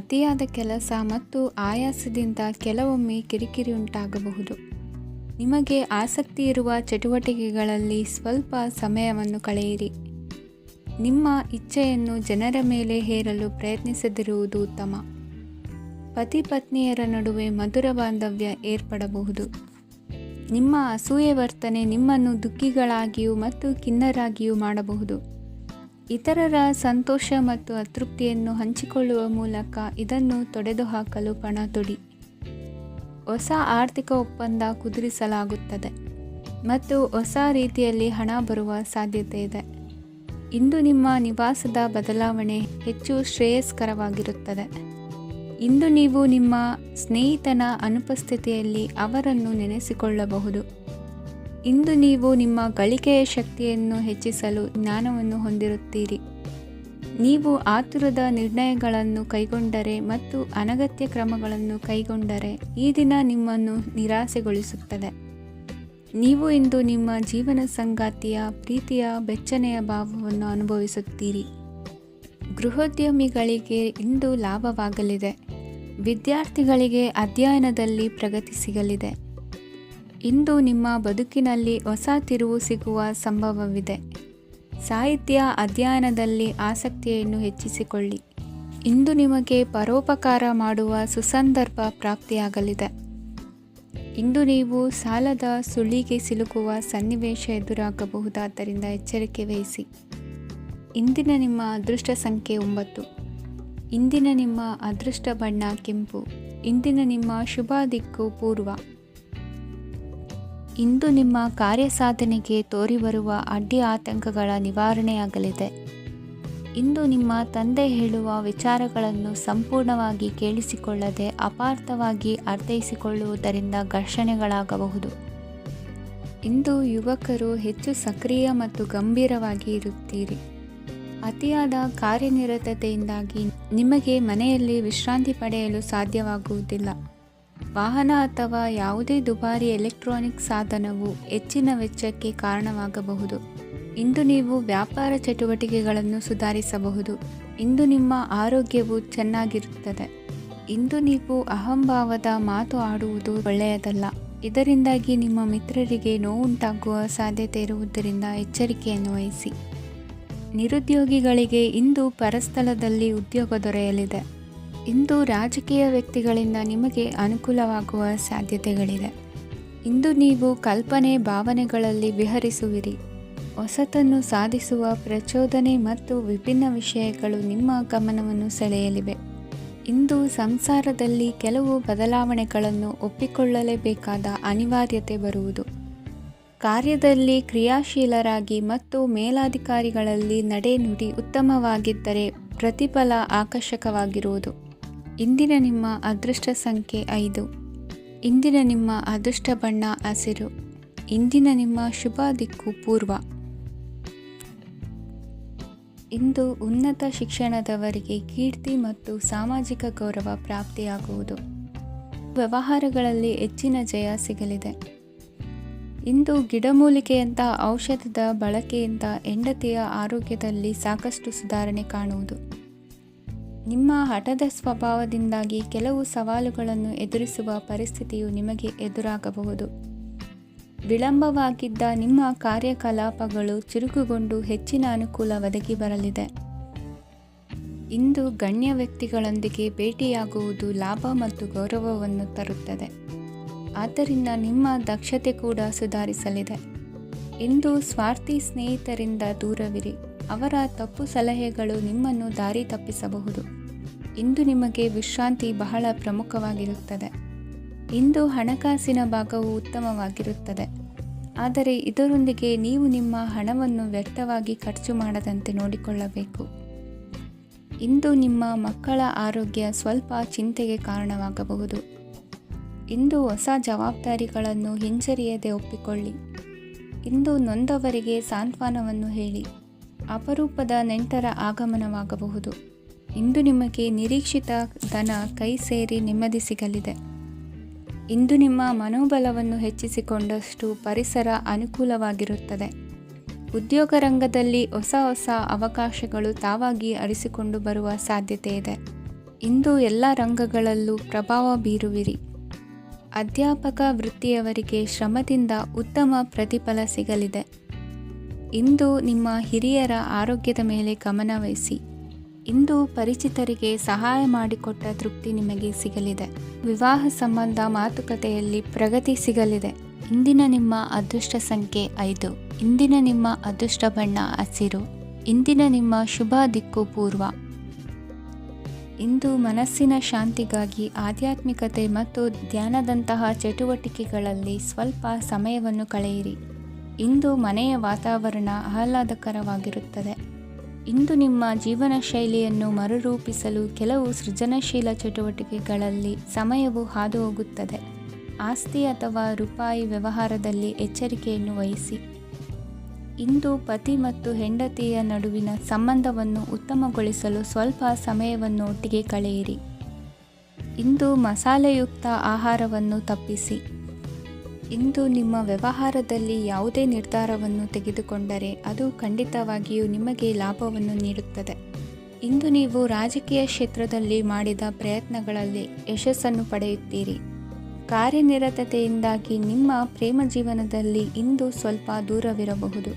ಅತಿಯಾದ ಕೆಲಸ ಮತ್ತು ಆಯಾಸದಿಂದ ಕೆಲವೊಮ್ಮೆ ಕಿರಿಕಿರಿ ಉಂಟಾಗಬಹುದು. ನಿಮಗೆ ಆಸಕ್ತಿ ಇರುವ ಚಟುವಟಿಕೆಗಳಲ್ಲಿ ಸ್ವಲ್ಪ ಸಮಯವನ್ನು ಕಳೆಯಿರಿ. ನಿಮ್ಮ ಇಚ್ಛೆಯನ್ನು ಜನರ ಮೇಲೆ ಹೇರಲು ಪ್ರಯತ್ನಿಸದಿರುವುದು ಉತ್ತಮ. ಪತಿ ಪತ್ನಿಯರ ನಡುವೆ ಮಧುರ ಬಾಂಧವ್ಯ ಏರ್ಪಡಬಹುದು. ನಿಮ್ಮ ಅಸೂಯೆ ವರ್ತನೆ ನಿಮ್ಮನ್ನು ದುಃಖಿಗಳಾಗಿಯೂ ಮತ್ತು ಖಿನ್ನರಾಗಿಯೂ ಮಾಡಬಹುದು. ಇತರರ ಸಂತೋಷ ಮತ್ತು ಅತೃಪ್ತಿಯನ್ನು ಹಂಚಿಕೊಳ್ಳುವ ಮೂಲಕ ಇದನ್ನು ತೊಡೆದುಹಾಕಲು ಪಣ ತೊಡಿ. ಹೊಸ ಆರ್ಥಿಕ ಒಪ್ಪಂದ ಕುದುರಿಸಲಾಗುತ್ತದೆ ಮತ್ತು ಹೊಸ ರೀತಿಯಲ್ಲಿ ಹಣ ಬರುವ ಸಾಧ್ಯತೆ ಇದೆ. ಇಂದು ನಿಮ್ಮ ನಿವಾಸದ ಬದಲಾವಣೆ ಹೆಚ್ಚು ಶ್ರೇಯಸ್ಕರವಾಗಿರುತ್ತದೆ. ಇಂದು ನೀವು ನಿಮ್ಮ ಸ್ನೇಹಿತನ ಅನುಪಸ್ಥಿತಿಯಲ್ಲಿ ಅವರನ್ನು ನೆನೆಸಿಕೊಳ್ಳಬಹುದು. ಇಂದು ನೀವು ನಿಮ್ಮ ಗಳಿಕೆಯ ಶಕ್ತಿಯನ್ನು ಹೆಚ್ಚಿಸಲು ಜ್ಞಾನವನ್ನು ಹೊಂದಿರುತ್ತೀರಿ. ನೀವು ಆತುರದ ನಿರ್ಣಯಗಳನ್ನು ಕೈಗೊಂಡರೆ ಮತ್ತು ಅನಗತ್ಯ ಕ್ರಮಗಳನ್ನು ಕೈಗೊಂಡರೆ ಈ ದಿನ ನಿಮ್ಮನ್ನು ನಿರಾಸೆಗೊಳಿಸುತ್ತದೆ. ನೀವು ಇಂದು ನಿಮ್ಮ ಜೀವನ ಸಂಗಾತಿಯ ಪ್ರೀತಿಯ ಬೆಚ್ಚನೆಯ ಭಾವವನ್ನು ಅನುಭವಿಸುತ್ತೀರಿ. ಗೃಹೋದ್ಯಮಿಗಳಿಗೆ ಇಂದು ಲಾಭವಾಗಲಿದೆ. ವಿದ್ಯಾರ್ಥಿಗಳಿಗೆ ಅಧ್ಯಯನದಲ್ಲಿ ಪ್ರಗತಿ ಸಿಗಲಿದೆ. ಇಂದು ನಿಮ್ಮ ಬದುಕಿನಲ್ಲಿ ಹೊಸ ತಿರುವು ಸಿಗುವ ಸಂಭವವಿದೆ. ಸಾಹಿತ್ಯ ಅಧ್ಯಯನದಲ್ಲಿ ಆಸಕ್ತಿಯನ್ನು ಹೆಚ್ಚಿಸಿಕೊಳ್ಳಿ. ಇಂದು ನಿಮಗೆ ಪರೋಪಕಾರ ಮಾಡುವ ಸುಸಂದರ್ಭ ಪ್ರಾಪ್ತಿಯಾಗಲಿದೆ. ಇಂದು ನೀವು ಸಾಲದ ಸುಳಿಗೆ ಸಿಲುಕುವ ಸನ್ನಿವೇಶ ಎದುರಾಗಬಹುದಾದ್ದರಿಂದ ಎಚ್ಚರಿಕೆ ವಹಿಸಿ. ಇಂದಿನ ನಿಮ್ಮ ಅದೃಷ್ಟ ಸಂಖ್ಯೆ 9. ಇಂದಿನ ನಿಮ್ಮ ಅದೃಷ್ಟ ಬಣ್ಣ ಕೆಂಪು. ಇಂದಿನ ನಿಮ್ಮ ಶುಭ ದಿಕ್ಕು ಪೂರ್ವ. ಇಂದು ನಿಮ್ಮ ಕಾರ್ಯಸಾಧನೆಗೆ ತೋರಿಬರುವ ಅಡ್ಡಿ ಆತಂಕಗಳ ನಿವಾರಣೆಯಾಗಲಿದೆ. ಇಂದು ನಿಮ್ಮ ತಂದೆ ಹೇಳುವ ವಿಚಾರಗಳನ್ನು ಸಂಪೂರ್ಣವಾಗಿ ಕೇಳಿಸಿಕೊಳ್ಳದೆ ಅಪಾರ್ಥವಾಗಿ ಅರ್ಥೈಸಿಕೊಳ್ಳುವುದರಿಂದ ಘರ್ಷಣೆಗಳಾಗಬಹುದು. ಇಂದು ಯುವಕರು ಹೆಚ್ಚು ಸಕ್ರಿಯ ಮತ್ತು ಗಂಭೀರವಾಗಿ ಇರುತ್ತೀರಿ. ಅತಿಯಾದ ಕಾರ್ಯನಿರತತೆಯಿಂದಾಗಿ ನಿಮಗೆ ಮನೆಯಲ್ಲಿ ವಿಶ್ರಾಂತಿ ಪಡೆಯಲು ಸಾಧ್ಯವಾಗುವುದಿಲ್ಲ. ವಾಹನ ಅಥವಾ ಯಾವುದೇ ದುಬಾರಿ ಎಲೆಕ್ಟ್ರಾನಿಕ್ ಸಾಧನವು ಹೆಚ್ಚಿನ ವೆಚ್ಚಕ್ಕೆ ಕಾರಣವಾಗಬಹುದು. ಇಂದು ನೀವು ವ್ಯಾಪಾರ ಚಟುವಟಿಕೆಗಳನ್ನು ಸುಧಾರಿಸಬಹುದು. ಇಂದು ನಿಮ್ಮ ಆರೋಗ್ಯವು ಚೆನ್ನಾಗಿರುತ್ತದೆ. ಇಂದು ನೀವು ಅಹಂಭಾವದ ಮಾತು ಆಡುವುದು ಒಳ್ಳೆಯದಲ್ಲ. ಇದರಿಂದಾಗಿ ನಿಮ್ಮ ಮಿತ್ರರಿಗೆ ನೋವುಂಟಾಗುವ ಸಾಧ್ಯತೆ ಇರುವುದರಿಂದ ಎಚ್ಚರಿಕೆಯನ್ನು ವಹಿಸಿ. ನಿರುದ್ಯೋಗಿಗಳಿಗೆ ಇಂದು ಪರಸ್ಥಳದಲ್ಲಿ ಉದ್ಯೋಗ ದೊರೆಯಲಿದೆ. ಇಂದು ರಾಜಕೀಯ ವ್ಯಕ್ತಿಗಳಿಂದ ನಿಮಗೆ ಅನುಕೂಲವಾಗುವ ಸಾಧ್ಯತೆಗಳಿದೆ. ಇಂದು ನೀವು ಕಲ್ಪನೆ ಭಾವನೆಗಳಲ್ಲಿ ವಿಹರಿಸುವಿರಿ. ಹೊಸತನ್ನು ಸಾಧಿಸುವ ಪ್ರಚೋದನೆ ಮತ್ತು ವಿಭಿನ್ನ ವಿಷಯಗಳು ನಿಮ್ಮ ಗಮನವನ್ನು ಸೆಳೆಯಲಿವೆ. ಇಂದು ಸಂಸಾರದಲ್ಲಿ ಕೆಲವು ಬದಲಾವಣೆಗಳನ್ನು ಒಪ್ಪಿಕೊಳ್ಳಲೇಬೇಕಾದ ಅನಿವಾರ್ಯತೆ ಬರುವುದು. ಕಾರ್ಯದಲ್ಲಿ ಕ್ರಿಯಾಶೀಲರಾಗಿ ಮತ್ತು ಮೇಲಾಧಿಕಾರಿಗಳಲ್ಲಿ ನಡೆನುಡಿ ಉತ್ತಮವಾಗಿದ್ದರೆ ಪ್ರತಿಫಲ ಆಕರ್ಷಕವಾಗಿರುವುದು. ಇಂದಿನ ನಿಮ್ಮ ಅದೃಷ್ಟ ಸಂಖ್ಯೆ 5. ಇಂದಿನ ನಿಮ್ಮ ಅದೃಷ್ಟ ಬಣ್ಣ ಹಸಿರು. ಇಂದಿನ ನಿಮ್ಮ ಶುಭ ದಿಕ್ಕು ಪೂರ್ವ. ಇಂದು ಉನ್ನತ ಶಿಕ್ಷಣದವರಿಗೆ ಕೀರ್ತಿ ಮತ್ತು ಸಾಮಾಜಿಕ ಗೌರವ ಪ್ರಾಪ್ತಿಯಾಗುವುದು. ವ್ಯವಹಾರಗಳಲ್ಲಿ ಹೆಚ್ಚಿನ ಜಯ ಸಿಗಲಿದೆ. ಇಂದು ಗಿಡಮೂಲಿಕೆಯಂತಹ ಔಷಧದ ಬಳಕೆಯಿಂದ ಹೆಂಡತಿಯ ಆರೋಗ್ಯದಲ್ಲಿ ಸಾಕಷ್ಟು ಸುಧಾರಣೆ ಕಾಣುವುದು. ನಿಮ್ಮ ಹಠದ ಸ್ವಭಾವದಿಂದಾಗಿ ಕೆಲವು ಸವಾಲುಗಳನ್ನು ಎದುರಿಸುವ ಪರಿಸ್ಥಿತಿಯು ನಿಮಗೆ ಎದುರಾಗಬಹುದು. ವಿಳಂಬವಾಗಿದ್ದ ನಿಮ್ಮ ಕಾರ್ಯಕಲಾಪಗಳು ಚುರುಕುಗೊಂಡು ಹೆಚ್ಚಿನ ಅನುಕೂಲ ಒದಗಿ ಬರಲಿದೆ. ಇಂದು ಗಣ್ಯ ವ್ಯಕ್ತಿಗಳೊಂದಿಗೆ ಭೇಟಿಯಾಗುವುದು ಲಾಭ ಮತ್ತು ಗೌರವವನ್ನು ತರುತ್ತದೆ. ಆದ್ದರಿಂದ ನಿಮ್ಮ ದಕ್ಷತೆ ಕೂಡ ಸುಧಾರಿಸಲಿದೆ. ಇಂದು ಸ್ವಾರ್ಥಿ ಸ್ನೇಹಿತರಿಂದ ದೂರವಿರಿ. ಅವರ ತಪ್ಪು ಸಲಹೆಗಳು ನಿಮ್ಮನ್ನು ದಾರಿ ತಪ್ಪಿಸಬಹುದು. ಇಂದು ನಿಮಗೆ ವಿಶ್ರಾಂತಿ ಬಹಳ ಪ್ರಮುಖವಾಗಿರುತ್ತದೆ. ಇಂದು ಹಣಕಾಸಿನ ಭಾಗವು ಉತ್ತಮವಾಗಿರುತ್ತದೆ. ಆದರೆ ಇದರೊಂದಿಗೆ ನೀವು ನಿಮ್ಮ ಹಣವನ್ನು ವ್ಯರ್ಥವಾಗಿ ಖರ್ಚು ಮಾಡದಂತೆ ನೋಡಿಕೊಳ್ಳಬೇಕು. ಇಂದು ನಿಮ್ಮ ಮಕ್ಕಳ ಆರೋಗ್ಯ ಸ್ವಲ್ಪ ಚಿಂತೆಗೆ ಕಾರಣವಾಗಬಹುದು. ಇಂದು ಹೊಸ ಜವಾಬ್ದಾರಿಗಳನ್ನು ಹಿಂಜರಿಯದೆ ಒಪ್ಪಿಕೊಳ್ಳಿ. ಇಂದು ನೊಂದವರಿಗೆ ಸಾಂತ್ವನವನ್ನು ಹೇಳಿ. ಅಪರೂಪದ ನೆಂಟರ ಆಗಮನವಾಗಬಹುದು. ಇಂದು ನಿಮಗೆ ನಿರೀಕ್ಷಿತ ಧನ ಕೈ ಸೇರಿ ನೆಮ್ಮದಿ ಸಿಗಲಿದೆ. ಇಂದು ನಿಮ್ಮ ಮನೋಬಲವನ್ನು ಹೆಚ್ಚಿಸಿಕೊಂಡಷ್ಟು ಪರಿಸರ ಅನುಕೂಲವಾಗಿರುತ್ತದೆ. ಉದ್ಯೋಗ ರಂಗದಲ್ಲಿ ಹೊಸ ಹೊಸ ಅವಕಾಶಗಳು ತಾವಾಗಿ ಅರಿಸಿಕೊಂಡು ಬರುವ ಸಾಧ್ಯತೆ ಇದೆ. ಇಂದು ಎಲ್ಲ ರಂಗಗಳಲ್ಲೂ ಪ್ರಭಾವ ಬೀರುವಿರಿ. ಅಧ್ಯಾಪಕ ವೃತ್ತಿಯವರಿಗೆ ಶ್ರಮದಿಂದ ಉತ್ತಮ ಪ್ರತಿಫಲ ಸಿಗಲಿದೆ. ಇಂದು ನಿಮ್ಮ ಹಿರಿಯರ ಆರೋಗ್ಯದ ಮೇಲೆ ಗಮನ ವಹಿಸಿ. ಇಂದು ಪರಿಚಿತರಿಗೆ ಸಹಾಯ ಮಾಡಿಕೊಟ್ಟ ತೃಪ್ತಿ ನಿಮಗೆ ಸಿಗಲಿದೆ. ವಿವಾಹ ಸಂಬಂಧ ಮಾತುಕತೆಯಲ್ಲಿ ಪ್ರಗತಿ ಸಿಗಲಿದೆ. ಇಂದಿನ ನಿಮ್ಮ ಅದೃಷ್ಟ ಸಂಖ್ಯೆ 5. ಇಂದಿನ ನಿಮ್ಮ ಅದೃಷ್ಟ ಬಣ್ಣ ಹಸಿರು. ಇಂದಿನ ನಿಮ್ಮ ಶುಭ ದಿಕ್ಕು ಪೂರ್ವ. ಇಂದು ಮನಸ್ಸಿನ ಶಾಂತಿಗಾಗಿ ಆಧ್ಯಾತ್ಮಿಕತೆ ಮತ್ತು ಧ್ಯಾನದಂತಹ ಚಟುವಟಿಕೆಗಳಲ್ಲಿ ಸ್ವಲ್ಪ ಸಮಯವನ್ನು ಕಳೆಯಿರಿ. ಇಂದು ಮನೆಯ ವಾತಾವರಣ ಆಹ್ಲಾದಕರವಾಗಿರುತ್ತದೆ. ಇಂದು ನಿಮ್ಮ ಜೀವನ ಶೈಲಿಯನ್ನು ಮರುರೂಪಿಸಲು ಕೆಲವು ಸೃಜನಶೀಲ ಚಟುವಟಿಕೆಗಳಲ್ಲಿ ಸಮಯವು ಹಾದುಹೋಗುತ್ತದೆ. ಆಸ್ತಿ ಅಥವಾ ರೂಪಾಯಿ ವ್ಯವಹಾರದಲ್ಲಿ ಎಚ್ಚರಿಕೆಯನ್ನು ವಹಿಸಿ. ಇಂದು ಪತಿ ಮತ್ತು ಹೆಂಡತಿಯ ನಡುವಿನ ಸಂಬಂಧವನ್ನು ಉತ್ತಮಗೊಳಿಸಲು ಸ್ವಲ್ಪ ಸಮಯವನ್ನು ಒಟ್ಟಿಗೆ ಕಳೆಯಿರಿ. ಇಂದು ಮಸಾಲೆಯುಕ್ತ ಆಹಾರವನ್ನು ತಪ್ಪಿಸಿ. ಇಂದು ನಿಮ್ಮ ವ್ಯವಹಾರದಲ್ಲಿ ಯಾವುದೇ ನಿರ್ಧಾರವನ್ನು ತೆಗೆದುಕೊಂಡರೆ ಅದು ಖಂಡಿತವಾಗಿಯೂ ನಿಮಗೆ ಲಾಭವನ್ನು ನೀಡುತ್ತದೆ. ಇಂದು ನೀವು ರಾಜಕೀಯ ಕ್ಷೇತ್ರದಲ್ಲಿ ಮಾಡಿದ ಪ್ರಯತ್ನಗಳಲ್ಲಿ ಯಶಸ್ಸನ್ನು ಪಡೆಯುತ್ತೀರಿ. ಕಾರ್ಯನಿರತತೆಯಿಂದಾಗಿ ನಿಮ್ಮ ಪ್ರೇಮ ಜೀವನದಲ್ಲಿ ಇಂದು ಸ್ವಲ್ಪ ದೂರವಿರಬಹುದು.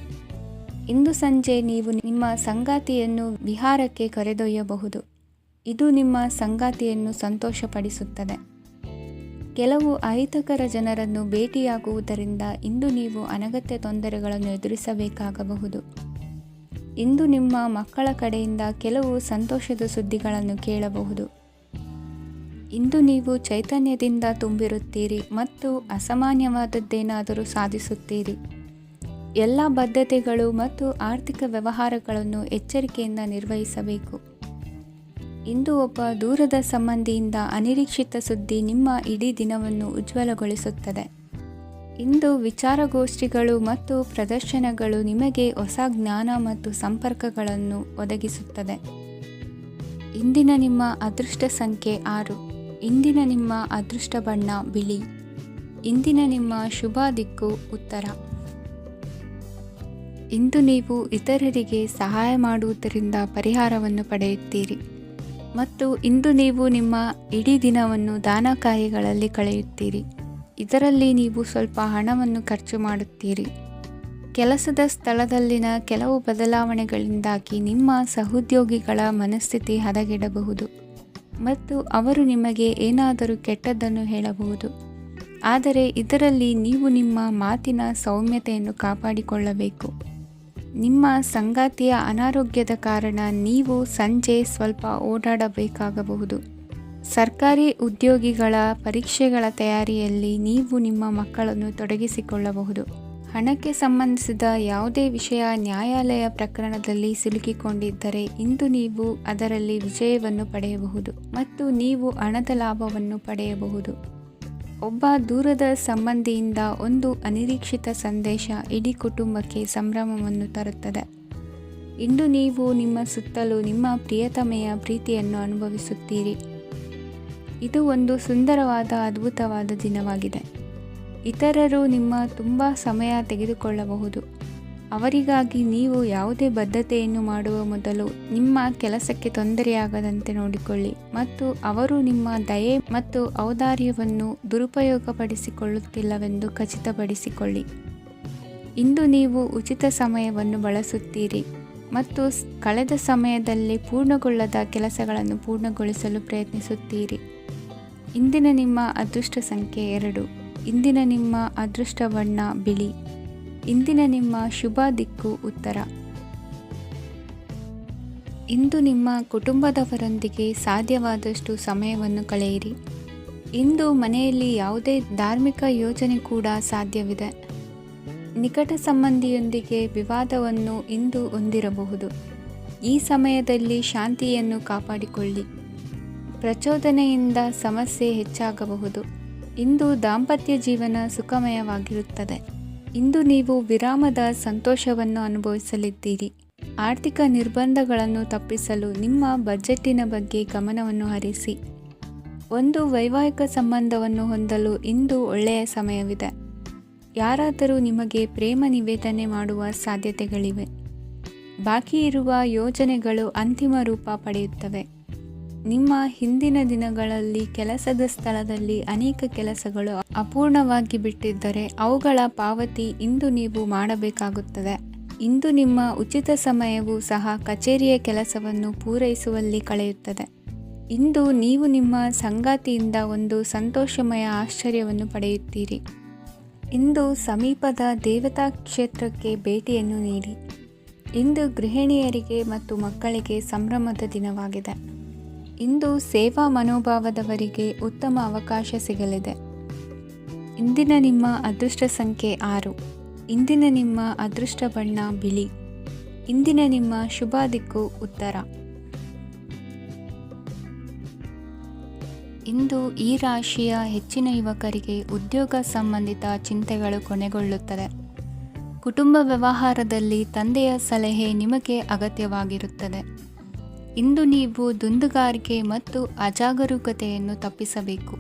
ಇಂದು ಸಂಜೆ ನೀವು ನಿಮ್ಮ ಸಂಗಾತಿಯನ್ನು ವಿಹಾರಕ್ಕೆ ಕರೆದೊಯ್ಯಬಹುದು. ಇದು ನಿಮ್ಮ ಸಂಗಾತಿಯನ್ನು ಸಂತೋಷಪಡಿಸುತ್ತದೆ. ಕೆಲವು ಅಹಿತಕರ ಜನರನ್ನು ಭೇಟಿಯಾಗುವುದರಿಂದ ಇಂದು ನೀವು ಅನಗತ್ಯ ತೊಂದರೆಗಳನ್ನು ಎದುರಿಸಬೇಕಾಗಬಹುದು. ಇಂದು ನಿಮ್ಮ ಮಕ್ಕಳ ಕಡೆಯಿಂದ ಕೆಲವು ಸಂತೋಷದ ಸುದ್ದಿಗಳನ್ನು ಕೇಳಬಹುದು. ಇಂದು ನೀವು ಚೈತನ್ಯದಿಂದ ತುಂಬಿರುತ್ತೀರಿ ಮತ್ತು ಅಸಾಮಾನ್ಯವಾದದ್ದೇನಾದರೂ ಸಾಧಿಸುತ್ತೀರಿ. ಎಲ್ಲ ಬದ್ಧತೆಗಳು ಮತ್ತು ಆರ್ಥಿಕ ವ್ಯವಹಾರಗಳನ್ನು ಎಚ್ಚರಿಕೆಯಿಂದ ನಿರ್ವಹಿಸಬೇಕು. ಇಂದು ಒಬ್ಬ ದೂರದ ಸಂಬಂಧಿಯಿಂದ ಅನಿರೀಕ್ಷಿತ ಸುದ್ದಿ ನಿಮ್ಮ ಇಡೀ ದಿನವನ್ನು ಉಜ್ವಲಗೊಳಿಸುತ್ತದೆ. ಇಂದು ವಿಚಾರಗೋಷ್ಠಿಗಳು ಮತ್ತು ಪ್ರದರ್ಶನಗಳು ನಿಮಗೆ ಹೊಸ ಜ್ಞಾನ ಮತ್ತು ಸಂಪರ್ಕಗಳನ್ನು ಒದಗಿಸುತ್ತದೆ. ಇಂದಿನ ನಿಮ್ಮ ಅದೃಷ್ಟ ಸಂಖ್ಯೆ 6. ಇಂದಿನ ನಿಮ್ಮ ಅದೃಷ್ಟ ಬಣ್ಣ ಬಿಳಿ. ಇಂದಿನ ನಿಮ್ಮ ಶುಭ ದಿಕ್ಕು ಉತ್ತರ. ಇಂದು ನೀವು ಇತರರಿಗೆ ಸಹಾಯ ಮಾಡುವುದರಿಂದ ಪರಿಹಾರವನ್ನು ಪಡೆಯುತ್ತೀರಿ ಮತ್ತು ಇಂದು ನೀವು ನಿಮ್ಮ ಇಡೀ ದಿನವನ್ನು ದಾನ ಕಾರ್ಯಗಳಲ್ಲಿ ಕಳೆಯುತ್ತೀರಿ. ಇದರಲ್ಲಿ ನೀವು ಸ್ವಲ್ಪ ಹಣವನ್ನು ಖರ್ಚು ಮಾಡುತ್ತೀರಿ. ಕೆಲಸದ ಸ್ಥಳದಲ್ಲಿನ ಕೆಲವು ಬದಲಾವಣೆಗಳಿಂದಾಗಿ ನಿಮ್ಮ ಸಹೋದ್ಯೋಗಿಗಳ ಮನಸ್ಥಿತಿ ಹದಗೆಡಬಹುದು ಮತ್ತು ಅವರು ನಿಮಗೆ ಏನಾದರೂ ಕೆಟ್ಟದ್ದನ್ನು ಹೇಳಬಹುದು. ಆದರೆ ಇದರಲ್ಲಿ ನೀವು ನಿಮ್ಮ ಮಾತಿನ ಸೌಮ್ಯತೆಯನ್ನು ಕಾಪಾಡಿಕೊಳ್ಳಬೇಕು. ನಿಮ್ಮ ಸಂಗಾತಿಯ ಅನಾರೋಗ್ಯದ ಕಾರಣ ನೀವು ಸಂಜೆ ಸ್ವಲ್ಪ ಓಡಾಡಬೇಕಾಗಬಹುದು. ಸರ್ಕಾರಿ ಉದ್ಯೋಗಿಗಳ ಪರೀಕ್ಷೆಗಳ ತಯಾರಿಯಲ್ಲಿ ನೀವು ನಿಮ್ಮ ಮಕ್ಕಳನ್ನು ತೊಡಗಿಸಿಕೊಳ್ಳಬಹುದು. ಹಣಕ್ಕೆ ಸಂಬಂಧಿಸಿದ ಯಾವುದೇ ವಿಷಯ ನ್ಯಾಯಾಲಯ ಪ್ರಕರಣದಲ್ಲಿ ಸಿಲುಕಿಕೊಂಡಿದ್ದರೆ ಇಂದು ನೀವು ಅದರಲ್ಲಿ ವಿಜಯವನ್ನು ಪಡೆಯಬಹುದು ಮತ್ತು ನೀವು ಹಣದ ಲಾಭವನ್ನು ಪಡೆಯಬಹುದು. ಒಬ್ಬ ದೂರದ ಸಂಬಂಧಿಯಿಂದ ಒಂದು ಅನಿರೀಕ್ಷಿತ ಸಂದೇಶ ಇಡೀ ಕುಟುಂಬಕ್ಕೆ ಸಂಭ್ರಮವನ್ನು ತರುತ್ತದೆ. ಇಂದು ನೀವು ನಿಮ್ಮ ಸುತ್ತಲೂ ನಿಮ್ಮ ಪ್ರಿಯತಮೆಯ ಪ್ರೀತಿಯನ್ನು ಅನುಭವಿಸುತ್ತೀರಿ. ಇದು ಒಂದು ಸುಂದರವಾದ ಅದ್ಭುತವಾದ ದಿನವಾಗಿದೆ. ಇತರರು ನಿಮ್ಮ ತುಂಬ ಸಮಯ ತೆಗೆದುಕೊಳ್ಳಬಹುದು. ಅವರಿಗಾಗಿ ನೀವು ಯಾವುದೇ ಬದ್ಧತೆಯನ್ನು ಮಾಡುವ ಮೊದಲು ನಿಮ್ಮ ಕೆಲಸಕ್ಕೆ ತೊಂದರೆಯಾಗದಂತೆ ನೋಡಿಕೊಳ್ಳಿ ಮತ್ತು ಅವರು ನಿಮ್ಮ ದಯೆ ಮತ್ತು ಔದಾರ್ಯವನ್ನು ದುರುಪಯೋಗಪಡಿಸಿಕೊಳ್ಳುತ್ತಿಲ್ಲವೆಂದು ಖಚಿತಪಡಿಸಿಕೊಳ್ಳಿ. ಇಂದು ನೀವು ಉಚಿತ ಸಮಯವನ್ನು ಬಳಸುತ್ತೀರಿ ಮತ್ತು ಕಳೆದ ಸಮಯದಲ್ಲಿ ಪೂರ್ಣಗೊಳ್ಳದ ಕೆಲಸಗಳನ್ನು ಪೂರ್ಣಗೊಳಿಸಲು ಪ್ರಯತ್ನಿಸುತ್ತೀರಿ. ಇಂದಿನ ನಿಮ್ಮ ಅದೃಷ್ಟ ಸಂಖ್ಯೆ 2. ಇಂದಿನ ನಿಮ್ಮ ಅದೃಷ್ಟ ಬಣ್ಣ ಬಿಳಿ. ಇಂದಿನ ನಿಮ್ಮ ಶುಭ ದಿಕ್ಕು ಉತ್ತರ. ಇಂದು ನಿಮ್ಮ ಕುಟುಂಬದವರೊಂದಿಗೆ ಸಾಧ್ಯವಾದಷ್ಟು ಸಮಯವನ್ನು ಕಳೆಯಿರಿ. ಇಂದು ಮನೆಯಲ್ಲಿ ಯಾವುದೇ ಧಾರ್ಮಿಕ ಯೋಜನೆ ಕೂಡ ಸಾಧ್ಯವಿದೆ. ನಿಕಟ ಸಂಬಂಧಿಯೊಂದಿಗೆ ವಿವಾದವನ್ನು ಇಂದು ಹೊಂದಿರಬಹುದು. ಈ ಸಮಯದಲ್ಲಿ ಶಾಂತಿಯನ್ನು ಕಾಪಾಡಿಕೊಳ್ಳಿ. ಪ್ರಚೋದನೆಯಿಂದ ಸಮಸ್ಯೆ ಹೆಚ್ಚಾಗಬಹುದು. ಇಂದು ದಾಂಪತ್ಯ ಜೀವನ ಸುಖಮಯವಾಗಿರುತ್ತದೆ. ಇಂದು ನೀವು ವಿರಾಮದ ಸಂತೋಷವನ್ನು ಅನುಭವಿಸಲಿದ್ದೀರಿ. ಆರ್ಥಿಕ ನಿರ್ಬಂಧಗಳನ್ನು ತಪ್ಪಿಸಲು ನಿಮ್ಮ ಬಜೆಟ್ಟಿನ ಬಗ್ಗೆ ಗಮನವನ್ನು ಹರಿಸಿ. ಒಂದು ವೈವಾಹಿಕ ಸಂಬಂಧವನ್ನು ಹೊಂದಲು ಇಂದು ಒಳ್ಳೆಯ ಸಮಯವಿದೆ. ಯಾರಾದರೂ ನಿಮಗೆ ಪ್ರೇಮ ನಿವೇದನೆ ಮಾಡುವ ಸಾಧ್ಯತೆಗಳಿವೆ. ಬಾಕಿ ಇರುವ ಯೋಜನೆಗಳು ಅಂತಿಮ ರೂಪ ಪಡೆಯುತ್ತವೆ. ನಿಮ್ಮ ಹಿಂದಿನ ದಿನಗಳಲ್ಲಿ ಕೆಲಸದ ಸ್ಥಳದಲ್ಲಿ ಅನೇಕ ಕೆಲಸಗಳು ಅಪೂರ್ಣವಾಗಿ ಬಿಟ್ಟಿದ್ದರೆ ಅವುಗಳ ಪಾವತಿ ಇಂದು ನೀವು ಮಾಡಬೇಕಾಗುತ್ತದೆ. ಇಂದು ನಿಮ್ಮ ಉಚಿತ ಸಮಯವೂ ಸಹ ಕಚೇರಿಯ ಕೆಲಸವನ್ನು ಪೂರೈಸುವಲ್ಲಿ ಕಳೆಯುತ್ತದೆ. ಇಂದು ನೀವು ನಿಮ್ಮ ಸಂಗಾತಿಯಿಂದ ಒಂದು ಸಂತೋಷಮಯ ಆಶ್ಚರ್ಯವನ್ನು ಪಡೆಯುತ್ತೀರಿ. ಇಂದು ಸಮೀಪದ ದೇವತಾ ಕ್ಷೇತ್ರಕ್ಕೆ ಭೇಟಿಯನ್ನು ನೀಡಿ. ಇಂದು ಗೃಹಿಣಿಯರಿಗೆ ಮತ್ತು ಮಕ್ಕಳಿಗೆ ಸಂಭ್ರಮದ ದಿನವಾಗಿದೆ. ಇಂದು ಸೇವಾ ಮನೋಭಾವದವರಿಗೆ ಉತ್ತಮ ಅವಕಾಶ ಸಿಗಲಿದೆ. ಇಂದಿನ ನಿಮ್ಮ ಅದೃಷ್ಟ ಸಂಖ್ಯೆ 6. ಇಂದಿನ ನಿಮ್ಮ ಅದೃಷ್ಟ ಬಣ್ಣ ಬಿಳಿ. ಇಂದಿನ ನಿಮ್ಮ ಶುಭ ದಿಕ್ಕು ಉತ್ತರ. ಇಂದು ಈ ರಾಶಿಯ ಹೆಚ್ಚಿನ ಯುವಕರಿಗೆ ಉದ್ಯೋಗ ಸಂಬಂಧಿತ ಚಿಂತೆಗಳು ಕೊನೆಗೊಳ್ಳುತ್ತದೆ. ಕುಟುಂಬ ವ್ಯವಹಾರದಲ್ಲಿ ತಂದೆಯ ಸಲಹೆ ನಿಮಗೆ ಅಗತ್ಯವಾಗಿರುತ್ತದೆ. ಇಂದು ನೀವು ದುಂದುಗಾರಿಕೆ ಮತ್ತು ಅಜಾಗರೂಕತೆಯನ್ನು ತಪ್ಪಿಸಬೇಕು.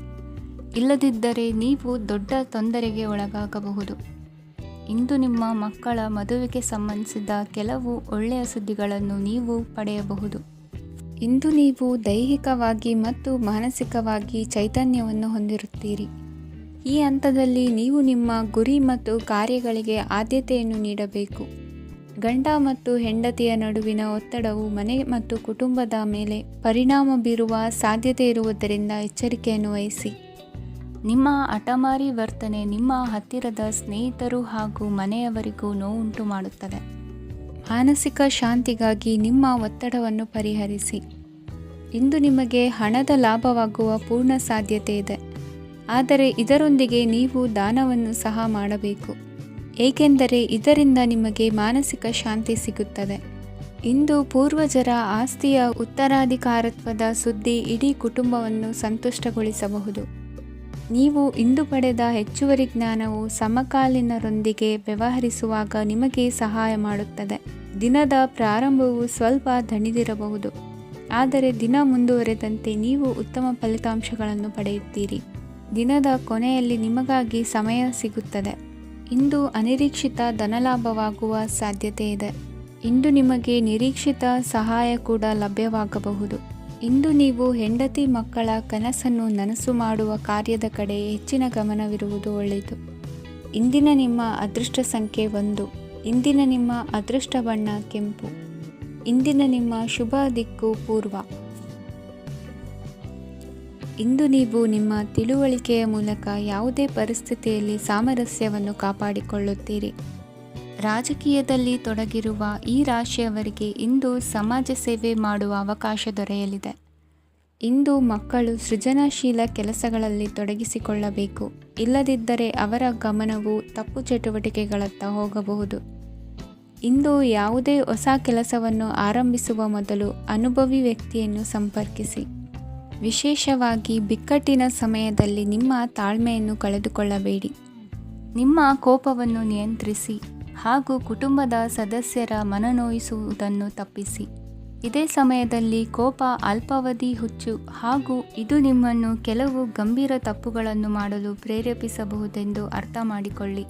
ಇಲ್ಲದಿದ್ದರೆ ನೀವು ದೊಡ್ಡ ತೊಂದರೆಗೆ ಒಳಗಾಗಬಹುದು. ಇಂದು ನಿಮ್ಮ ಮಕ್ಕಳ ಮದುವೆಗೆ ಸಂಬಂಧಿಸಿದ ಕೆಲವು ಒಳ್ಳೆಯ ಸುದ್ದಿಗಳನ್ನು ನೀವು ಪಡೆಯಬಹುದು. ಇಂದು ನೀವು ದೈಹಿಕವಾಗಿ ಮತ್ತು ಮಾನಸಿಕವಾಗಿ ಚೈತನ್ಯವನ್ನು ಹೊಂದಿರುತ್ತೀರಿ. ಈ ಹಂತದಲ್ಲಿ ನೀವು ನಿಮ್ಮ ಗುರಿ ಮತ್ತು ಕಾರ್ಯಗಳಿಗೆ ಆದ್ಯತೆಯನ್ನು ನೀಡಬೇಕು. ಗಂಡ ಮತ್ತು ಹೆಂಡತಿಯ ನಡುವಿನ ಒತ್ತಡವು ಮನೆ ಮತ್ತು ಕುಟುಂಬದ ಮೇಲೆ ಪರಿಣಾಮ ಬೀರುವ ಸಾಧ್ಯತೆ ಇರುವುದರಿಂದ ಎಚ್ಚರಿಕೆಯನ್ನು ವಹಿಸಿ. ನಿಮ್ಮ ಹಠಮಾರಿ ವರ್ತನೆ ನಿಮ್ಮ ಹತ್ತಿರದ ಸ್ನೇಹಿತರು ಹಾಗೂ ಮನೆಯವರಿಗೂ ನೋವುಂಟು ಮಾಡುತ್ತದೆ. ಮಾನಸಿಕ ಶಾಂತಿಗಾಗಿ ನಿಮ್ಮ ಒತ್ತಡವನ್ನು ಪರಿಹರಿಸಿ. ಇಂದು ನಿಮಗೆ ಹಣದ ಲಾಭವಾಗುವ ಪೂರ್ಣ ಸಾಧ್ಯತೆ ಇದೆ. ಆದರೆ ಇದರೊಂದಿಗೆ ನೀವು ದಾನವನ್ನು ಸಹ ಮಾಡಬೇಕು, ಏಕೆಂದರೆ ಇದರಿಂದ ನಿಮಗೆ ಮಾನಸಿಕ ಶಾಂತಿ ಸಿಗುತ್ತದೆ. ಇಂದು ಪೂರ್ವಜರ ಆಸ್ತಿಯ ಉತ್ತರಾಧಿಕಾರತ್ವದ ಸುದ್ದಿ ಇಡೀ ಕುಟುಂಬವನ್ನು ಸಂತುಷ್ಟಗೊಳಿಸಬಹುದು. ನೀವು ಇಂದು ಪಡೆದ ಹೆಚ್ಚುವರಿ ಜ್ಞಾನವು ಸಮಕಾಲೀನರೊಂದಿಗೆ ವ್ಯವಹರಿಸುವಾಗ ನಿಮಗೆ ಸಹಾಯ ಮಾಡುತ್ತದೆ. ದಿನದ ಪ್ರಾರಂಭವು ಸ್ವಲ್ಪ ದಣಿದಿರಬಹುದು, ಆದರೆ ದಿನ ಮುಂದುವರೆದಂತೆ ನೀವು ಉತ್ತಮ ಫಲಿತಾಂಶಗಳನ್ನು ಪಡೆಯುತ್ತೀರಿ. ದಿನದ ಕೊನೆಯಲ್ಲಿ ನಿಮಗಾಗಿ ಸಮಯ ಸಿಗುತ್ತದೆ. ಇಂದು ಅನಿರೀಕ್ಷಿತ ಧನಲಾಭವಾಗುವ ಸಾಧ್ಯತೆ ಇದೆ. ಇಂದು ನಿಮಗೆ ನಿರೀಕ್ಷಿತ ಸಹಾಯ ಕೂಡ ಲಭ್ಯವಾಗಬಹುದು. ಇಂದು ನೀವು ಹೆಂಡತಿ ಮಕ್ಕಳ ಕನಸನ್ನು ನನಸು ಮಾಡುವ ಕಾರ್ಯದ ಕಡೆ ಹೆಚ್ಚಿನ ಗಮನವಿರುವುದು ಒಳ್ಳೆಯದು. ಇಂದಿನ ನಿಮ್ಮ ಅದೃಷ್ಟ ಸಂಖ್ಯೆ 1. ಇಂದಿನ ನಿಮ್ಮ ಅದೃಷ್ಟ ಬಣ್ಣ ಕೆಂಪು. ಇಂದಿನ ನಿಮ್ಮ ಶುಭ ದಿಕ್ಕು ಪೂರ್ವ. ಇಂದು ನೀವು ನಿಮ್ಮ ತಿಳುವಳಿಕೆಯ ಮೂಲಕ ಯಾವುದೇ ಪರಿಸ್ಥಿತಿಯಲ್ಲಿ ಸಾಮರಸ್ಯವನ್ನು ಕಾಪಾಡಿಕೊಳ್ಳುತ್ತೀರಿ. ರಾಜಕೀಯದಲ್ಲಿ ತೊಡಗಿರುವ ಈ ರಾಶಿಯವರಿಗೆ ಇಂದು ಸಮಾಜ ಸೇವೆ ಮಾಡುವ ಅವಕಾಶ ದೊರೆಯಲಿದೆ. ಇಂದು ಮಕ್ಕಳು ಸೃಜನಶೀಲ ಕೆಲಸಗಳಲ್ಲಿ ತೊಡಗಿಸಿಕೊಳ್ಳಬೇಕು. ಇಲ್ಲದಿದ್ದರೆ ಅವರ ಗಮನವು ತಪ್ಪು ಚಟುವಟಿಕೆಗಳತ್ತ ಹೋಗಬಹುದು. ಇಂದು ಯಾವುದೇ ಹೊಸ ಕೆಲಸವನ್ನು ಆರಂಭಿಸುವ ಮೊದಲು ಅನುಭವಿ ವ್ಯಕ್ತಿಯನ್ನು ಸಂಪರ್ಕಿಸಿ. ವಿಶೇಷವಾಗಿ ಬಿಕ್ಕಟ್ಟಿನ ಸಮಯದಲ್ಲಿ ನಿಮ್ಮ ತಾಳ್ಮೆಯನ್ನು ಕಳೆದುಕೊಳ್ಳಬೇಡಿ. ನಿಮ್ಮ ಕೋಪವನ್ನು ನಿಯಂತ್ರಿಸಿ ಹಾಗೂ ಕುಟುಂಬದ ಸದಸ್ಯರ ಮನನೋಯಿಸುವುದನ್ನು ತಪ್ಪಿಸಿ. ಇದೇ ಸಮಯದಲ್ಲಿ ಕೋಪ ಅಲ್ಪಾವಧಿ ಹುಚ್ಚು ಹಾಗೂ ಇದು ನಿಮ್ಮನ್ನು ಕೆಲವು ಗಂಭೀರ ತಪ್ಪುಗಳನ್ನು ಮಾಡಲು ಪ್ರೇರೇಪಿಸಬಹುದೆಂದು ಅರ್ಥ ಮಾಡಿಕೊಳ್ಳಿ.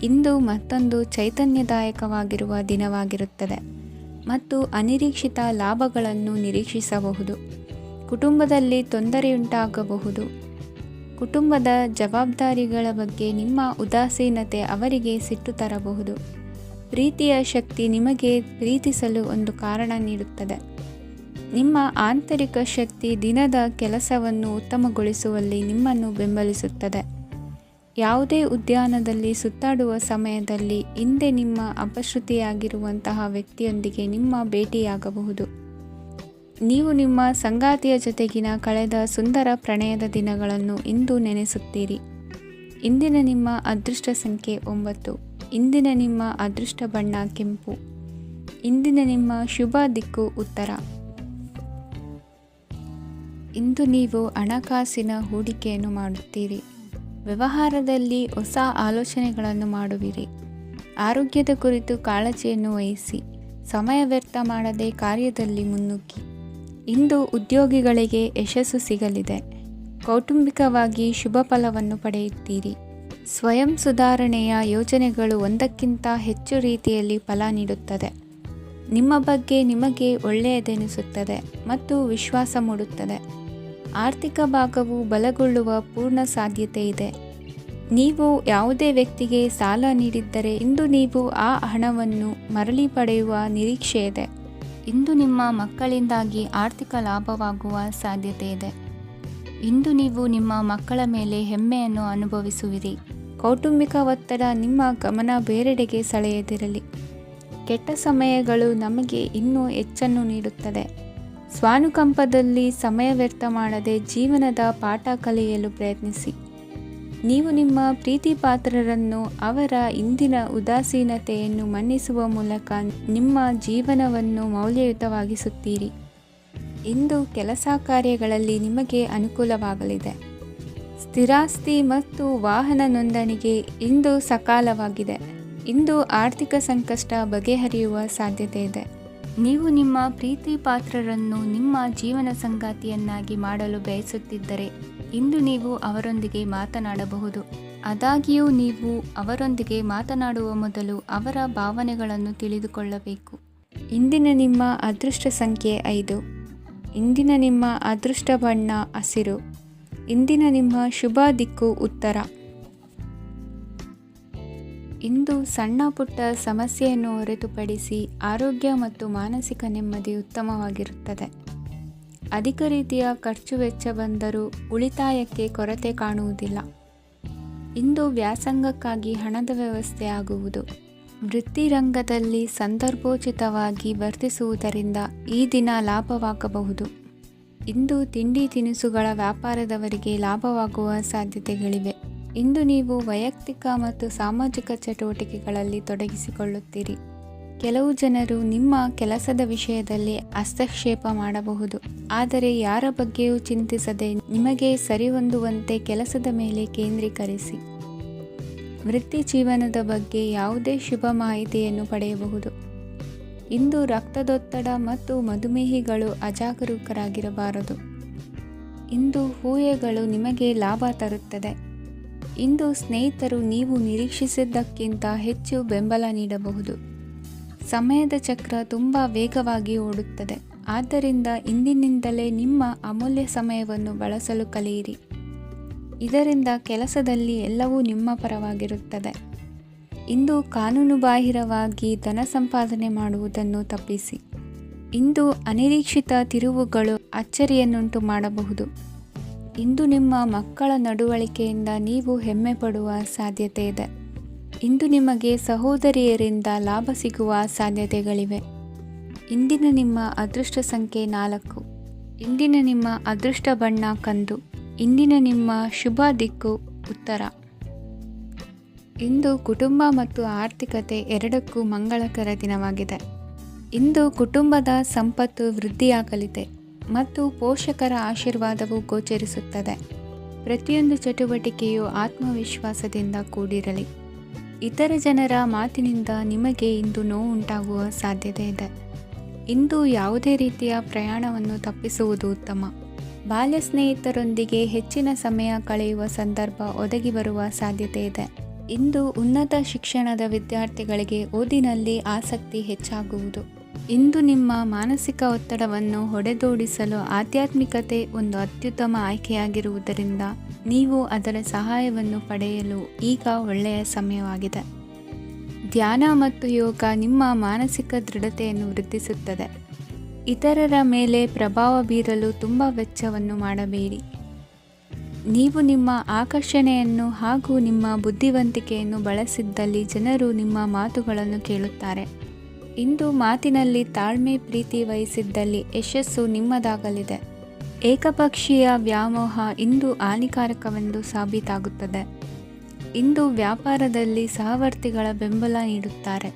ಇಂದು ಮತ್ತೊಂದು ಚೈತನ್ಯದಾಯಕವಾಗಿರುವ ದಿನವಾಗಿರುತ್ತದೆ ಮತ್ತು ಅನಿರೀಕ್ಷಿತ ಲಾಭಗಳನ್ನು ನಿರೀಕ್ಷಿಸಬಹುದು. ಕುಟುಂಬದಲ್ಲಿ ತೊಂದರೆಯುಂಟಾಗಬಹುದು. ಕುಟುಂಬದ ಜವಾಬ್ದಾರಿಗಳ ಬಗ್ಗೆ ನಿಮ್ಮ ಉದಾಸೀನತೆ ಅವರಿಗೆ ಸಿಟ್ಟು ತರಬಹುದು. ಪ್ರೀತಿಯ ಶಕ್ತಿ ನಿಮಗೆ ಪ್ರೀತಿಸಲು ಒಂದು ಕಾರಣ ನೀಡುತ್ತದೆ. ನಿಮ್ಮ ಆಂತರಿಕ ಶಕ್ತಿ ದಿನದ ಕೆಲಸವನ್ನು ಉತ್ತಮಗೊಳಿಸುವಲ್ಲಿ ನಿಮ್ಮನ್ನು ಬೆಂಬಲಿಸುತ್ತದೆ. ಯಾವುದೇ ಉದ್ಯಾನದಲ್ಲಿ ಸುತ್ತಾಡುವ ಸಮಯದಲ್ಲಿ ಹಿಂದೆ ನಿಮ್ಮ ಅಪಶ್ರುತಿಯಾಗಿರುವಂತಹ ವ್ಯಕ್ತಿಯೊಂದಿಗೆ ನಿಮ್ಮ ಭೇಟಿಯಾಗಬಹುದು. ನೀವು ನಿಮ್ಮ ಸಂಗಾತಿಯ ಜೊತೆಗಿನ ಕಳೆದ ಸುಂದರ ಪ್ರಣಯದ ದಿನಗಳನ್ನು ಇಂದು ನೆನೆಸುತ್ತೀರಿ. ಇಂದಿನ ನಿಮ್ಮ ಅದೃಷ್ಟ ಸಂಖ್ಯೆ 9. ಇಂದಿನ ನಿಮ್ಮ ಅದೃಷ್ಟ ಬಣ್ಣ ಕೆಂಪು. ಇಂದಿನ ನಿಮ್ಮ ಶುಭ ದಿಕ್ಕು ಉತ್ತರ. ಇಂದು ನೀವು ಹಣಕಾಸಿನ ಹೂಡಿಕೆಯನ್ನು ಮಾಡುತ್ತೀರಿ. ವ್ಯವಹಾರದಲ್ಲಿ ಹೊಸ ಆಲೋಚನೆಗಳನ್ನು ಮಾಡುವಿರಿ. ಆರೋಗ್ಯದ ಕುರಿತು ಕಾಳಜಿಯನ್ನು ವಹಿಸಿ. ಸಮಯ ವ್ಯರ್ಥ ಮಾಡದೆ ಕಾರ್ಯದಲ್ಲಿ ಮುನ್ನುಗ್ಗಿ. ಇಂದು ಉದ್ಯೋಗಿಗಳಿಗೆ ಯಶಸ್ಸು ಸಿಗಲಿದೆ. ಕೌಟುಂಬಿಕವಾಗಿ ಶುಭ ಫಲವನ್ನು ಪಡೆಯುತ್ತೀರಿ. ಸ್ವಯಂ ಸುಧಾರಣೆಯ ಯೋಜನೆಗಳು ಒಂದಕ್ಕಿಂತ ಹೆಚ್ಚು ರೀತಿಯಲ್ಲಿ ಫಲ ನೀಡುತ್ತದೆ. ನಿಮ್ಮ ಬಗ್ಗೆ ನಿಮಗೆ ಒಳ್ಳೆಯದೆನಿಸುತ್ತದೆ ಮತ್ತು ವಿಶ್ವಾಸ ಮೂಡುತ್ತದೆ. ಆರ್ಥಿಕ ಭಾಗವು ಬಲಗೊಳ್ಳುವ ಪೂರ್ಣ ಸಾಧ್ಯತೆ ಇದೆ. ನೀವು ಯಾವುದೇ ವ್ಯಕ್ತಿಗೆ ಸಾಲ ನೀಡಿದ್ದರೆ ಇಂದು ನೀವು ಆ ಹಣವನ್ನು ಮರಳಿ ಪಡೆಯುವ ನಿರೀಕ್ಷೆ ಇದೆ. ಇಂದು ನಿಮ್ಮ ಮಕ್ಕಳಿಂದಾಗಿ ಆರ್ಥಿಕ ಲಾಭವಾಗುವ ಸಾಧ್ಯತೆ ಇದೆ. ಇಂದು ನೀವು ನಿಮ್ಮ ಮಕ್ಕಳ ಮೇಲೆ ಹೆಮ್ಮೆಯನ್ನು ಅನುಭವಿಸುವಿರಿ. ಕೌಟುಂಬಿಕ ಒತ್ತಡ ನಿಮ್ಮ ಗಮನ ಬೇರೆಡೆಗೆ ಸೆಳೆಯದಿರಲಿ. ಕೆಟ್ಟ ಸಮಯಗಳು ನಮಗೆ ಇನ್ನೂ ಹೆಚ್ಚನ್ನು ನೀಡುತ್ತದೆ. ಸ್ವಾನುಕಂಪದಲ್ಲಿ ಸಮಯ ವ್ಯರ್ಥ ಮಾಡದೆ ಜೀವನದ ಪಾಠ ಕಲಿಯಲು ಪ್ರಯತ್ನಿಸಿ. ನೀವು ನಿಮ್ಮ ಪ್ರೀತಿ ಪಾತ್ರರನ್ನು ಅವರ ಇಂದಿನ ಉದಾಸೀನತೆಯನ್ನು ಮನ್ನಿಸುವ ಮೂಲಕ ನಿಮ್ಮ ಜೀವನವನ್ನು ಮೌಲ್ಯಯುತವಾಗಿಸುತ್ತೀರಿ. ಇಂದು ಕೆಲಸ ಕಾರ್ಯಗಳಲ್ಲಿ ನಿಮಗೆ ಅನುಕೂಲವಾಗಲಿದೆ. ಸ್ಥಿರಾಸ್ತಿ ಮತ್ತು ವಾಹನ ನೋಂದಣಿಗೆ ಇಂದು ಸಕಾಲವಾಗಿದೆ. ಇಂದು ಆರ್ಥಿಕ ಸಂಕಷ್ಟ ಬಗೆಹರಿಯುವ ಸಾಧ್ಯತೆ ಇದೆ. ನೀವು ನಿಮ್ಮ ಪ್ರೀತಿ ಪಾತ್ರರನ್ನು ನಿಮ್ಮ ಜೀವನ ಸಂಗಾತಿಯನ್ನಾಗಿ ಮಾಡಲು ಬಯಸುತ್ತಿದ್ದರೆ ಇಂದು ನೀವು ಅವರೊಂದಿಗೆ ಮಾತನಾಡಬಹುದು. ಆದಾಗ್ಯೂ ನೀವು ಅವರೊಂದಿಗೆ ಮಾತನಾಡುವ ಮೊದಲು ಅವರ ಭಾವನೆಗಳನ್ನು ತಿಳಿದುಕೊಳ್ಳಬೇಕು. ಇಂದಿನ ನಿಮ್ಮ ಅದೃಷ್ಟ ಸಂಖ್ಯೆ 5. ಇಂದಿನ ನಿಮ್ಮ ಅದೃಷ್ಟ ಬಣ್ಣ ಹಸಿರು. ಇಂದಿನ ನಿಮ್ಮ ಶುಭ ದಿಕ್ಕು ಉತ್ತರ. ಇಂದು ಸಣ್ಣ ಪುಟ್ಟ ಸಮಸ್ಯೆಯನ್ನು ಹೊರತುಪಡಿಸಿ ಆರೋಗ್ಯ ಮತ್ತು ಮಾನಸಿಕ ನೆಮ್ಮದಿ ಉತ್ತಮವಾಗಿರುತ್ತದೆ. ಅಧಿಕ ರೀತಿಯ ಖರ್ಚು ವೆಚ್ಚ ಬಂದರೂ ಉಳಿತಾಯಕ್ಕೆ ಕೊರತೆ ಕಾಣುವುದಿಲ್ಲ. ಇಂದು ವ್ಯಾಸಂಗಕ್ಕಾಗಿ ಹಣದ ವ್ಯವಸ್ಥೆ ಆಗುವುದು. ವೃತ್ತಿರಂಗದಲ್ಲಿ ಸಂದರ್ಭೋಚಿತವಾಗಿ ವರ್ತಿಸುವುದರಿಂದ ಈ ದಿನ ಲಾಭವಾಗಬಹುದು. ಇಂದು ತಿಂಡಿ ತಿನಿಸುಗಳ ವ್ಯಾಪಾರದವರಿಗೆ ಲಾಭವಾಗುವ ಸಾಧ್ಯತೆಗಳಿವೆ. ಇಂದು ನೀವು ವೈಯಕ್ತಿಕ ಮತ್ತು ಸಾಮಾಜಿಕ ಚಟುವಟಿಕೆಗಳಲ್ಲಿ ತೊಡಗಿಸಿಕೊಳ್ಳುತ್ತೀರಿ. ಕೆಲವು ಜನರು ನಿಮ್ಮ ಕೆಲಸದ ವಿಷಯದಲ್ಲಿ ಹಸ್ತಕ್ಷೇಪ ಮಾಡಬಹುದು. ಆದರೆ ಯಾರ ಬಗ್ಗೆಯೂ ಚಿಂತಿಸದೆ ನಿಮಗೆ ಸರಿಹೊಂದುವಂತೆ ಕೆಲಸದ ಮೇಲೆ ಕೇಂದ್ರೀಕರಿಸಿ. ವೃತ್ತಿ ಜೀವನದ ಬಗ್ಗೆ ಯಾವುದೇ ಶುಭ ಮಾಹಿತಿಯನ್ನು ಪಡೆಯಬಹುದು. ಇಂದು ರಕ್ತದೊತ್ತಡ ಮತ್ತು ಮಧುಮೇಹಿಗಳು ಅಜಾಗರೂಕರಾಗಿರಬಾರದು. ಇಂದು ಊಹೆಗಳು ನಿಮಗೆ ಲಾಭ ತರುತ್ತದೆ. ಇಂದು ಸ್ನೇಹಿತರು ನೀವು ನಿರೀಕ್ಷಿಸಿದ್ದಕ್ಕಿಂತ ಹೆಚ್ಚು ಬೆಂಬಲ ನೀಡಬಹುದು. ಸಮಯದ ಚಕ್ರ ತುಂಬ ವೇಗವಾಗಿ ಓಡುತ್ತದೆ. ಆದ್ದರಿಂದ ಇಂದಿನಿಂದಲೇ ನಿಮ್ಮ ಅಮೂಲ್ಯ ಸಮಯವನ್ನು ಬಳಸಲು ಕಲಿಯಿರಿ. ಇದರಿಂದ ಕೆಲಸದಲ್ಲಿ ಎಲ್ಲವೂ ನಿಮ್ಮ ಪರವಾಗಿರುತ್ತದೆ. ಇಂದು ಕಾನೂನುಬಾಹಿರವಾಗಿ ಧನ ಸಂಪಾದನೆ ಮಾಡುವುದನ್ನು ತಪ್ಪಿಸಿ. ಇಂದು ಅನಿರೀಕ್ಷಿತ ತಿರುವುಗಳು ಅಚ್ಚರಿಯನ್ನುಂಟು ಮಾಡಬಹುದು. ಇಂದು ನಿಮ್ಮ ಮಕ್ಕಳ ನಡವಳಿಕೆಯಿಂದ ನೀವು ಹೆಮ್ಮೆ ಪಡುವ ಸಾಧ್ಯತೆ ಇದೆ. ಇಂದು ನಿಮಗೆ ಸಹೋದರಿಯರಿಂದ ಲಾಭ ಸಿಗುವ ಸಾಧ್ಯತೆಗಳಿವೆ. ಇಂದಿನ ನಿಮ್ಮ ಅದೃಷ್ಟ ಸಂಖ್ಯೆ 4. ಇಂದಿನ ನಿಮ್ಮ ಅದೃಷ್ಟ ಬಣ್ಣ ಕಂದು. ಇಂದಿನ ನಿಮ್ಮ ಶುಭ ದಿಕ್ಕು ಉತ್ತರ. ಇಂದು ಕುಟುಂಬ ಮತ್ತು ಆರ್ಥಿಕತೆ ಎರಡಕ್ಕೂ ಮಂಗಳಕರ ದಿನವಾಗಿದೆ. ಇಂದು ಕುಟುಂಬದ ಸಂಪತ್ತು ವೃದ್ಧಿಯಾಗಲಿದೆ ಮತ್ತು ಪೋಷಕರ ಆಶೀರ್ವಾದವು ಗೋಚರಿಸುತ್ತದೆ. ಪ್ರತಿಯೊಂದು ಚಟುವಟಿಕೆಯು ಆತ್ಮವಿಶ್ವಾಸದಿಂದ ಕೂಡಿರಲಿ. ಇತರ ಜನರ ಮಾತಿನಿಂದ ನಿಮಗೆ ಇಂದು ನೋವು ಉಂಟಾಗುವ ಸಾಧ್ಯತೆ ಇದೆ. ಇಂದು ಯಾವುದೇ ರೀತಿಯ ಪ್ರಯಾಣವನ್ನು ತಪ್ಪಿಸುವುದು ಉತ್ತಮ. ಬಾಲ್ಯ ಸ್ನೇಹಿತರೊಂದಿಗೆ ಹೆಚ್ಚಿನ ಸಮಯ ಕಳೆಯುವ ಸಂದರ್ಭ ಒದಗಿ ಬರುವ ಸಾಧ್ಯತೆ ಇದೆ. ಇಂದು ಉನ್ನತ ಶಿಕ್ಷಣದ ವಿದ್ಯಾರ್ಥಿಗಳಿಗೆ ಓದಿನಲ್ಲಿ ಆಸಕ್ತಿ ಹೆಚ್ಚಾಗುವುದು. ಇಂದು ನಿಮ್ಮ ಮಾನಸಿಕ ಒತ್ತಡವನ್ನು ಹೊಡೆದೋಡಿಸಲು ಆಧ್ಯಾತ್ಮಿಕತೆ ಒಂದು ಅತ್ಯುತ್ತಮ ಆಯ್ಕೆಯಾಗಿರುವುದರಿಂದ ನೀವು ಅದರ ಸಹಾಯವನ್ನು ಪಡೆಯಲು ಈಗ ಒಳ್ಳೆಯ ಸಮಯವಾಗಿದೆ. ಧ್ಯಾನ ಮತ್ತು ಯೋಗ ನಿಮ್ಮ ಮಾನಸಿಕ ದೃಢತೆಯನ್ನು ವೃದ್ಧಿಸುತ್ತದೆ. ಇತರರ ಮೇಲೆ ಪ್ರಭಾವ ಬೀರಲು ತುಂಬ ವೆಚ್ಚವನ್ನು ಮಾಡಬೇಡಿ. ನೀವು ನಿಮ್ಮ ಆಕರ್ಷಣೆಯನ್ನು ಹಾಗೂ ನಿಮ್ಮ ಬುದ್ಧಿವಂತಿಕೆಯನ್ನು ಬಳಸಿದ್ದಲ್ಲಿ ಜನರು ನಿಮ್ಮ ಮಾತುಗಳನ್ನು ಕೇಳುತ್ತಾರೆ. ಇಂದು ಮಾತಿನಲ್ಲಿ ತಾಳ್ಮೆ ಪ್ರೀತಿ ವಹಿಸಿದ್ದಲ್ಲಿ ಯಶಸ್ಸು ನಿಮ್ಮದಾಗಲಿದೆ. ಏಕಪಕ್ಷೀಯ ವ್ಯಾಮೋಹ ಇಂದು ಹಾನಿಕಾರಕವೆಂದು ಸಾಬೀತಾಗುತ್ತದೆ. ಇಂದು ವ್ಯಾಪಾರದಲ್ಲಿ ಸಹವರ್ತಿಗಳ ಬೆಂಬಲ ನೀಡುತ್ತಾರೆ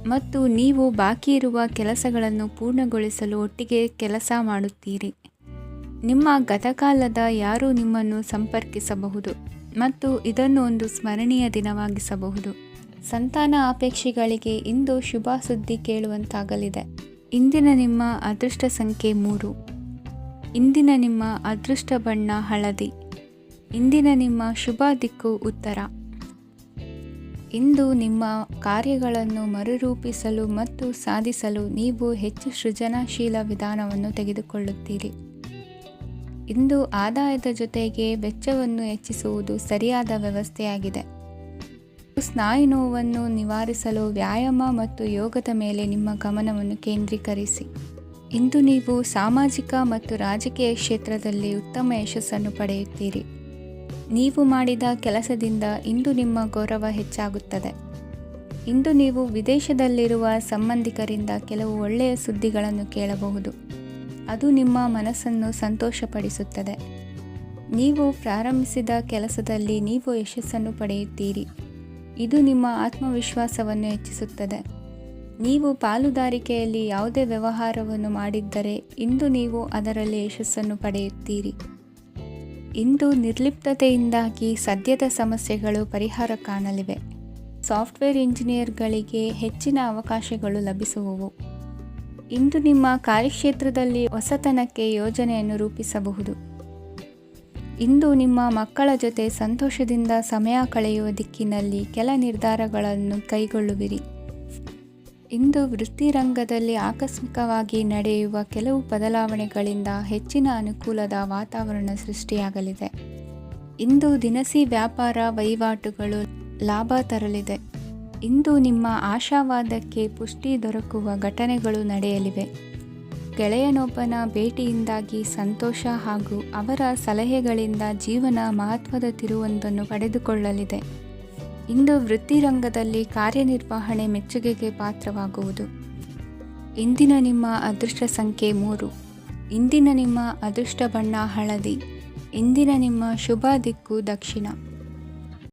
ಮತ್ತು ನೀವು ಬಾಕಿ ಇರುವ ಕೆಲಸಗಳನ್ನು ಪೂರ್ಣಗೊಳಿಸಲು ಒಟ್ಟಿಗೆ ಕೆಲಸ ಮಾಡುತ್ತೀರಿ. ನಿಮ್ಮ ಗತಕಾಲದ ಯಾರೂ ನಿಮ್ಮನ್ನು ಸಂಪರ್ಕಿಸಬಹುದು ಮತ್ತು ಇದನ್ನು ಒಂದು ಸ್ಮರಣೀಯ ದಿನವಾಗಿಸಬಹುದು. ಸಂತಾನ ಅಪೇಕ್ಷೆಗಳಿಗೆ ಇಂದು ಶುಭ ಸುದ್ದಿ ಕೇಳುವಂತಾಗಲಿದೆ. ಇಂದಿನ ನಿಮ್ಮ ಅದೃಷ್ಟ ಸಂಖ್ಯೆ 3. ಇಂದಿನ ನಿಮ್ಮ ಅದೃಷ್ಟ ಬಣ್ಣ ಹಳದಿ. ಇಂದಿನ ನಿಮ್ಮ ಶುಭ ದಿಕ್ಕು ಉತ್ತರ. ಇಂದು ನಿಮ್ಮ ಕಾರ್ಯಗಳನ್ನು ಮರುರೂಪಿಸಲು ಮತ್ತು ಸಾಧಿಸಲು ನೀವು ಹೆಚ್ಚು ಸೃಜನಶೀಲ ವಿಧಾನವನ್ನು ತೆಗೆದುಕೊಳ್ಳುತ್ತೀರಿ. ಇಂದು ಆದಾಯದ ಜೊತೆಗೆ ವೆಚ್ಚವನ್ನು ಹೆಚ್ಚಿಸುವುದು ಸರಿಯಾದ ವ್ಯವಸ್ಥೆಯಾಗಿದೆ. ಸ್ನಾಯು ನೋವನ್ನು ನಿವಾರಿಸಲು ವ್ಯಾಯಾಮ ಮತ್ತು ಯೋಗದ ಮೇಲೆ ನಿಮ್ಮ ಗಮನವನ್ನು ಕೇಂದ್ರೀಕರಿಸಿ. ಇಂದು ನೀವು ಸಾಮಾಜಿಕ ಮತ್ತು ರಾಜಕೀಯ ಕ್ಷೇತ್ರದಲ್ಲಿ ಉತ್ತಮ ಯಶಸ್ಸನ್ನು ಪಡೆಯುತ್ತೀರಿ. ನೀವು ಮಾಡಿದ ಕೆಲಸದಿಂದ ಇಂದು ನಿಮ್ಮ ಗೌರವ ಹೆಚ್ಚಾಗುತ್ತದೆ. ಇಂದು ನೀವು ವಿದೇಶದಲ್ಲಿರುವ ಸಂಬಂಧಿಕರಿಂದ ಕೆಲವು ಒಳ್ಳೆಯ ಸುದ್ದಿಗಳನ್ನು ಕೇಳಬಹುದು. ಅದು ನಿಮ್ಮ ಮನಸ್ಸನ್ನು ಸಂತೋಷಪಡಿಸುತ್ತದೆ. ನೀವು ಪ್ರಾರಂಭಿಸಿದ ಕೆಲಸದಲ್ಲಿ ನೀವು ಯಶಸ್ಸನ್ನು ಪಡೆಯುತ್ತೀರಿ. ಇದು ನಿಮ್ಮ ಆತ್ಮವಿಶ್ವಾಸವನ್ನು ಹೆಚ್ಚಿಸುತ್ತದೆ. ನೀವು ಪಾಲುದಾರಿಕೆಯಲ್ಲಿ ಯಾವುದೇ ವ್ಯವಹಾರವನ್ನು ಮಾಡಿದ್ದರೆ ಇಂದು ನೀವು ಅದರಲ್ಲಿ ಯಶಸ್ಸನ್ನು ಪಡೆಯುತ್ತೀರಿ. ಇಂದು ನಿರ್ಲಿಪ್ತತೆಯಿಂದಾಗಿ ಸದ್ಯದ ಸಮಸ್ಯೆಗಳು ಪರಿಹಾರ ಕಾಣಲಿವೆ. ಸಾಫ್ಟ್ವೇರ್ ಇಂಜಿನಿಯರ್ಗಳಿಗೆ ಹೆಚ್ಚಿನ ಅವಕಾಶಗಳು ಲಭಿಸುವವು. ಇಂದು ನಿಮ್ಮ ಕಾರ್ಯಕ್ಷೇತ್ರದಲ್ಲಿ ಹೊಸತನಕ್ಕೆ ಯೋಜನೆಯನ್ನು ರೂಪಿಸಬಹುದು. ಇಂದು ನಿಮ್ಮ ಮಕ್ಕಳ ಜೊತೆ ಸಂತೋಷದಿಂದ ಸಮಯ ಕಳೆಯುವ ದಿಕ್ಕಿನಲ್ಲಿ ಕೆಲ ನಿರ್ಧಾರಗಳನ್ನು ಕೈಗೊಳ್ಳುವಿರಿ. ಇಂದು ವೃತ್ತಿರಂಗದಲ್ಲಿ ಆಕಸ್ಮಿಕವಾಗಿ ನಡೆಯುವ ಕೆಲವು ಬದಲಾವಣೆಗಳಿಂದ ಹೆಚ್ಚಿನ ಅನುಕೂಲದ ವಾತಾವರಣ ಸೃಷ್ಟಿಯಾಗಲಿದೆ. ಇಂದು ದಿನಸಿ ವ್ಯಾಪಾರ ವಹಿವಾಟುಗಳು ಲಾಭ ತರಲಿದೆ. ಇಂದು ನಿಮ್ಮ ಆಶಾವಾದಕ್ಕೆ ಪುಷ್ಟಿ ದೊರಕುವ ಘಟನೆಗಳು ನಡೆಯಲಿವೆ. ಗೆಳೆಯನೊಬ್ಬನ ಭೇಟಿಯಿಂದಾಗಿ ಸಂತೋಷ ಹಾಗೂ ಅವರ ಸಲಹೆಗಳಿಂದ ಜೀವನ ಮಹತ್ವದ ತಿರುವೊಂದನ್ನು ಪಡೆದುಕೊಳ್ಳಲಿದೆ. ಇಂದು ವೃತ್ತಿರಂಗದಲ್ಲಿ ಕಾರ್ಯನಿರ್ವಹಣೆ ಮೆಚ್ಚುಗೆಗೆ ಪಾತ್ರವಾಗುವುದು. ಇಂದಿನ ನಿಮ್ಮ ಅದೃಷ್ಟ ಸಂಖ್ಯೆ 3. ಇಂದಿನ ನಿಮ್ಮ ಅದೃಷ್ಟ ಬಣ್ಣ ಹಳದಿ. ಇಂದಿನ ನಿಮ್ಮ ಶುಭ ದಿಕ್ಕು ದಕ್ಷಿಣ.